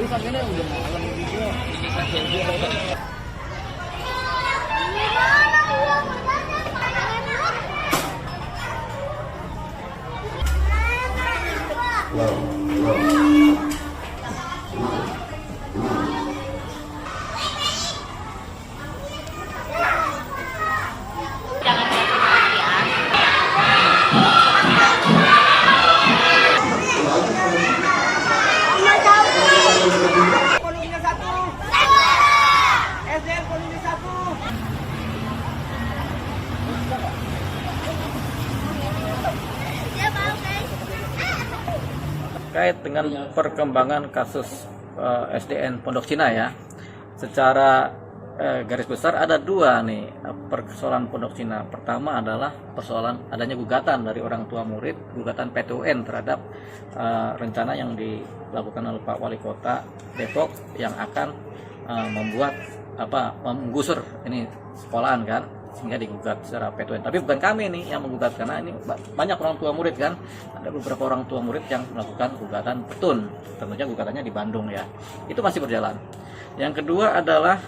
sampai udah malam gitu. Kolomnya satu. SDM kolomnya satu. Terkait dengan perkembangan kasus SDN Pondok Cina ya, secara garis besar ada dua nih persoalan Pondok Cina. Pertama adalah persoalan adanya gugatan dari orang tua murid, gugatan PT UN terhadap rencana yang dilakukan oleh Pak Wali Kota Depok yang akan membuat menggusur ini sekolahan kan, sehingga digugat secara PT UN. Tapi bukan kami nih yang menggugat, karena ini banyak orang tua murid kan, ada beberapa orang tua murid yang melakukan gugatan petun. Tentunya gugatannya di Bandung ya, itu masih berjalan. Yang kedua adalah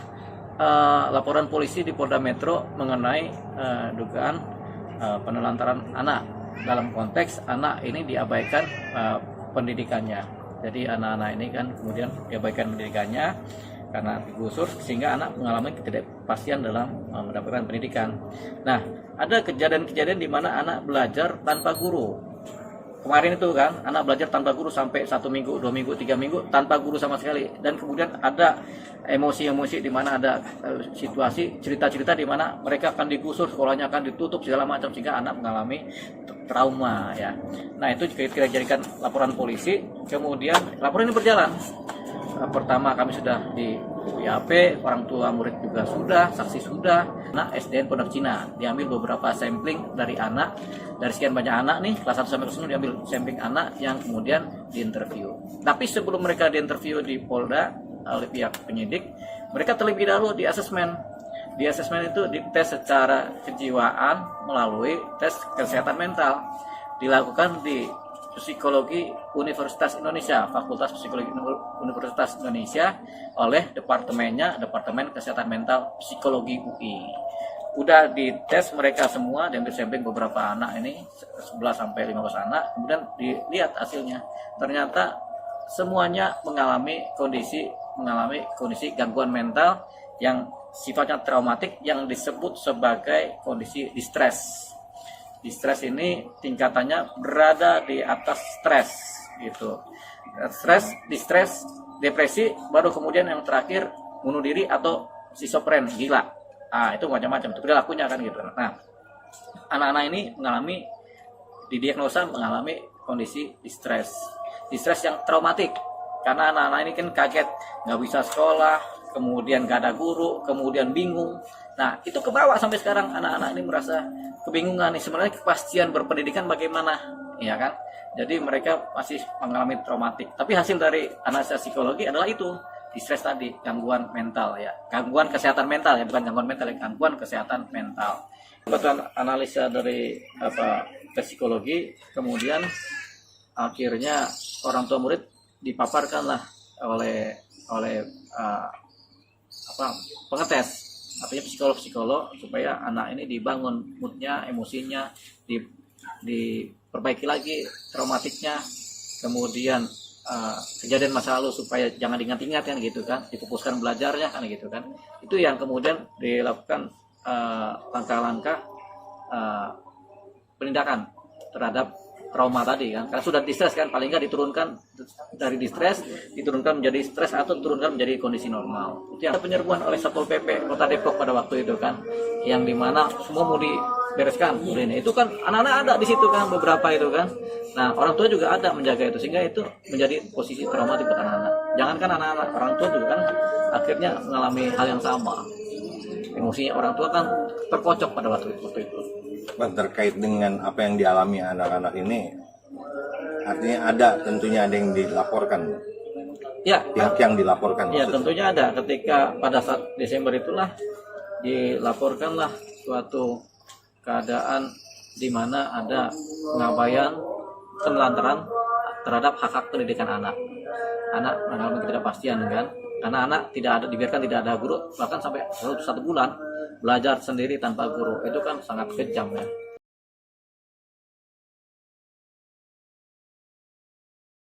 laporan polisi di Polda Metro mengenai dugaan penelantaran anak, dalam konteks anak ini diabaikan pendidikannya. Jadi anak-anak ini kan kemudian diabaikan pendidikannya karena digusur, sehingga anak mengalami ketidakpastian dalam mendapatkan pendidikan. Nah, ada kejadian-kejadian di mana anak belajar tanpa guru. Kemarin itu kan, anak belajar tanpa guru sampai 1 minggu, 2 minggu, 3 minggu tanpa guru sama sekali. Dan kemudian ada emosi-emosi di mana ada situasi, cerita-cerita di mana mereka akan digusur, sekolahnya akan ditutup segala macam, sehingga anak mengalami trauma ya. Nah, itu kita jadikan laporan polisi. Kemudian laporan ini berjalan. Pertama kami sudah di BAP, orang tua murid juga sudah, saksi sudah. Nah, SDN Pondok Cina diambil beberapa sampling dari anak, dari sekian banyak anak nih, kelas 1 sampai kelas 6 diambil sampling anak yang kemudian diinterview. Tapi sebelum mereka diinterview di Polda oleh pihak penyidik, mereka terlebih dahulu di asesmen. Di asesmen itu dites secara kejiwaan melalui tes kesehatan mental, dilakukan di Psikologi Universitas Indonesia, Fakultas Psikologi Universitas Indonesia oleh Departemen Kesehatan Mental Psikologi UI. Udah dites mereka semua, diambil sampling beberapa anak ini, 11 sampai 15 anak, kemudian dilihat hasilnya. Ternyata semuanya mengalami kondisi gangguan mental yang sifatnya traumatik yang disebut sebagai kondisi distres. Distres ini tingkatannya berada di atas stres gitu. Stres, distres, depresi, baru kemudian yang terakhir bunuh diri atau schizofren, gila. Itu macam-macam, itu perilakunya kan gitu. Nah, anak-anak ini didiagnosa mengalami kondisi distres. Distres yang traumatik, karena anak-anak ini kan kaget, nggak bisa sekolah, kemudian nggak ada guru, kemudian bingung. Nah, itu kebawa sampai sekarang, anak-anak ini merasa kebingungan nih, sebenarnya kepastian berpendidikan bagaimana, ya kan? Jadi mereka masih mengalami traumatik. Tapi hasil dari analisa psikologi adalah itu, distres tadi, gangguan mental ya, gangguan kesehatan mental ya, bukan gangguan mental, ya, gangguan kesehatan mental. Kebetulan analisa dari psikologi, kemudian akhirnya orang tua murid dipaparkanlah oleh pengetes, artinya psikolog supaya anak ini dibangun moodnya, emosinya, diperbaiki lagi traumatiknya, kemudian kejadian masa lalu supaya jangan diingat-ingat kan gitu kan, difokuskan belajarnya kan gitu kan. Itu yang kemudian dilakukan langkah-langkah penindakan terhadap trauma tadi kan, karena sudah distres kan, paling nggak diturunkan dari distres, diturunkan menjadi stres atau diturunkan menjadi kondisi normal. Itu yang penyerbuan oleh Satpol PP Kota Depok pada waktu itu kan, yang dimana semua mau dibereskan, ini itu kan anak-anak ada di situ kan, beberapa itu kan. Nah, orang tua juga ada menjaga itu, sehingga itu menjadi posisi traumatik buat anak-anak. Jangankan anak-anak, orang tua juga kan akhirnya mengalami hal yang sama. Emosinya orang tua kan terkocok pada waktu itu. Terkait dengan apa yang dialami anak-anak ini, artinya tentunya ada yang dilaporkan ya, pihak yang dilaporkan ya maksudnya. Tentunya ada, ketika pada saat Desember itulah dilaporkanlah suatu keadaan di mana ada pengabaian, penelantaran terhadap hak-hak pendidikan anak. anak mengalami ketidakpastian kan, karena anak tidak ada dibiarkan tidak ada guru bahkan sampai 1 bulan belajar sendiri tanpa guru, itu kan sangat kejam ya.